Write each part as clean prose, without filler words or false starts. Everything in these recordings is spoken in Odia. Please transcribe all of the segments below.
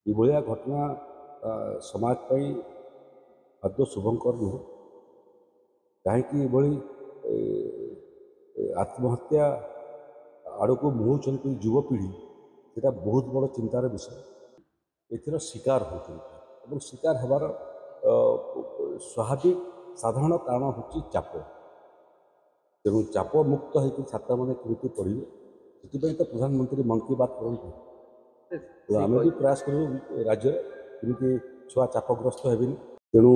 ଏଭଳିଆ ଘଟଣା ସମାଜ ପାଇଁ ଆଦୌ ଶୁଭଙ୍କର ନୁହେଁ। କାହିଁକି ଏଭଳି ଆତ୍ମହତ୍ୟା ଆଡ଼କୁ ମୁହୁଁଛନ୍ତି ଯୁବପିଢ଼ି, ସେଇଟା ବହୁତ ବଡ଼ ଚିନ୍ତାର ବିଷୟ। ଏଥିର ଶିକାର ହେଉଛନ୍ତି ଏବଂ ଶିକାର ହେବାର ସ୍ୱାଭାବିକ ସାଧାରଣ କାରଣ ହେଉଛି ଚାପ। ତେଣୁ ଚାପ ମୁକ୍ତ ହୋଇକି ଛାତ୍ରମାନେ କେମିତି ପଢ଼ିବେ, ସେଥିପାଇଁ ତ ପ୍ରଧାନମନ୍ତ୍ରୀ ମନ୍ କି ବାତ୍ କରନ୍ତି। ଆମେ ବି ପ୍ରୟାସ କରିବୁ ରାଜ୍ୟରେ କେମିତି ଛୁଆ ଚାପଗ୍ରସ୍ତ ହେବେନି। ତେଣୁ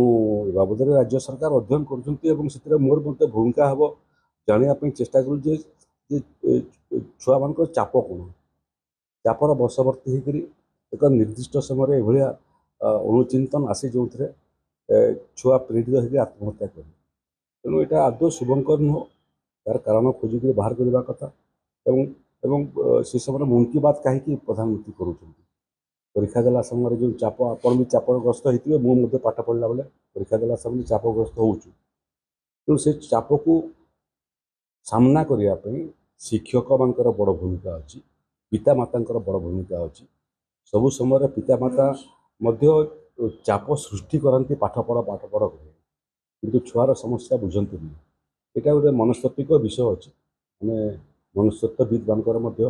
ଏ ବାବଦରେ ରାଜ୍ୟ ସରକାର ଅଧ୍ୟୟନ କରୁଛନ୍ତି ଏବଂ ସେଥିରେ ମୋର ମଧ୍ୟ ଭୂମିକା ହେବ ଜାଣିବା ପାଇଁ ଚେଷ୍ଟା କରୁ ଯେ ଛୁଆମାନଙ୍କର ଚାପ କ'ଣ, ଚାପର ବଶବର୍ତ୍ତୀ ହେଇକରି ଏକ ନିର୍ଦ୍ଦିଷ୍ଟ ସମୟରେ ଏଭଳିଆ ଅନୁଚିନ୍ତନ ଆସେ ଯେଉଁଥିରେ ଛୁଆ ପ୍ରେରିତ ହୋଇକି ଆତ୍ମହତ୍ୟା କରେ। ତେଣୁ ଏଇଟା ଆଦୌ ଶୁଭଙ୍କର ନୁହଁ। ତାର କାରଣ ଖୋଜିକରି ବାହାର କରିବା କଥା ଏବଂ ଏବଂ ସେ ସମୟରେ ମନ୍ କି ବାତ୍ କାହିଁକି ପ୍ରଧାନମନ୍ତ୍ରୀ କରୁଛନ୍ତି। ପରୀକ୍ଷା ଦେଲା ସମୟରେ ଯେଉଁ ଚାପ, ଆପଣ ବି ଚାପଗ୍ରସ୍ତ ହେଇଥିବେ, ମୁଁ ମଧ୍ୟ ପାଠ ପଢ଼ିଲା ବେଳେ ପରୀକ୍ଷା ଦେଲା ସମୟରେ ଚାପଗ୍ରସ୍ତ ହେଉଛୁ। ତେଣୁ ସେ ଚାପକୁ ସାମ୍ନା କରିବା ପାଇଁ ଶିକ୍ଷକମାନଙ୍କର ବଡ଼ ଭୂମିକା ଅଛି, ପିତାମାତାଙ୍କର ବଡ଼ ଭୂମିକା ଅଛି। ସବୁ ସମୟରେ ପିତାମାତା ମଧ୍ୟ ଚାପ ସୃଷ୍ଟି କରନ୍ତି ପାଠ ପଢ଼ କରି, କିନ୍ତୁ ଛୁଆର ସମସ୍ୟା ବୁଝନ୍ତିନି। ଏଇଟା ଗୋଟେ ମନସ୍ତାତ୍ତ୍ୱିକ ବିଷୟ ଅଛି। ଆମେ ମନସ୍ତତ୍ତ୍ୱବିଦ୍ମାନଙ୍କର ମଧ୍ୟ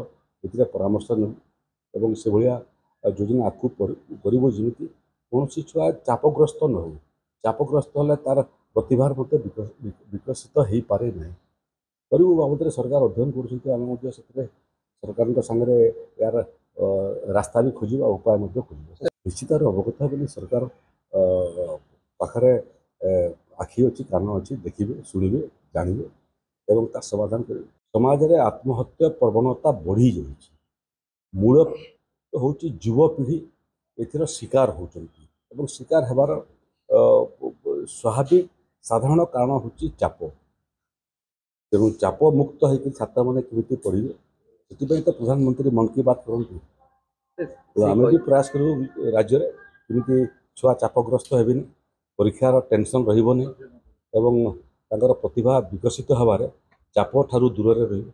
ଏଥିରେ ପରାମର୍ଶ ନେବୁ ଏବଂ ସେଭଳିଆ ଯୋଜନା ଆଗକୁ କରିବୁ ଯେମିତି କୌଣସି ଛୁଆ ଚାପଗ୍ରସ୍ତ ନ ହେଉ। ଚାପଗ୍ରସ୍ତ ହେଲେ ତାର ପ୍ରତିଭାର ମଧ୍ୟ ବିକଶିତ ହୋଇପାରେ ନାହିଁ। କରିବୁ ବାବଦରେ ସରକାର ଅଧ୍ୟୟନ କରୁଛନ୍ତି। ଆମେ ମଧ୍ୟ ସେଥିରେ ସରକାରଙ୍କ ସାଙ୍ଗରେ ଏହାର ରାସ୍ତା ବି ଖୋଜିବା, ଉପାୟ ମଧ୍ୟ ଖୋଜିବା। ନିଶ୍ଚିତ ଭାବରେ ଅବଗତ ହେବେନି। ସରକାର ପାଖରେ ଆଖି ଅଛି, କାନ ଅଛି, ଦେଖିବେ, ଶୁଣିବେ, ଜାଣିବେ ଏବଂ ତା ସମାଧାନ କରିବେ। ସମାଜରେ ଆତ୍ମହତ୍ୟା ପ୍ରବଣତା ବଢ଼ିଯାଇଛି। ମୂଳ ହେଉଛି ଯୁବପିଢ଼ି ଏଥିର ଶିକାର ହେଉଛନ୍ତି ଏବଂ ଶିକାର ହେବାର ସ୍ୱାଭାବିକ ସାଧାରଣ କାରଣ ହେଉଛି ଚାପ। ତେଣୁ ଚାପ ମୁକ୍ତ ହୋଇକି ଛାତ୍ରମାନେ କେମିତି ପଢ଼ିବେ, ସେଥିପାଇଁ ତ ପ୍ରଧାନମନ୍ତ୍ରୀ ମନ୍ କି ବାତ୍ କରନ୍ତି। ଆମେ ବି ପ୍ରୟାସ କରିବୁ ରାଜ୍ୟରେ କେମିତି ଛୁଆ ଚାପଗ୍ରସ୍ତ ହେବେନି, ପରୀକ୍ଷାର ଟେନସନ୍ ରହିବନି ଏବଂ ତାଙ୍କର ପ୍ରତିଭା ବିକଶିତ ହେବାରେ ଚାପ ଠାରୁ ଦୂରରେ ରହିବେ।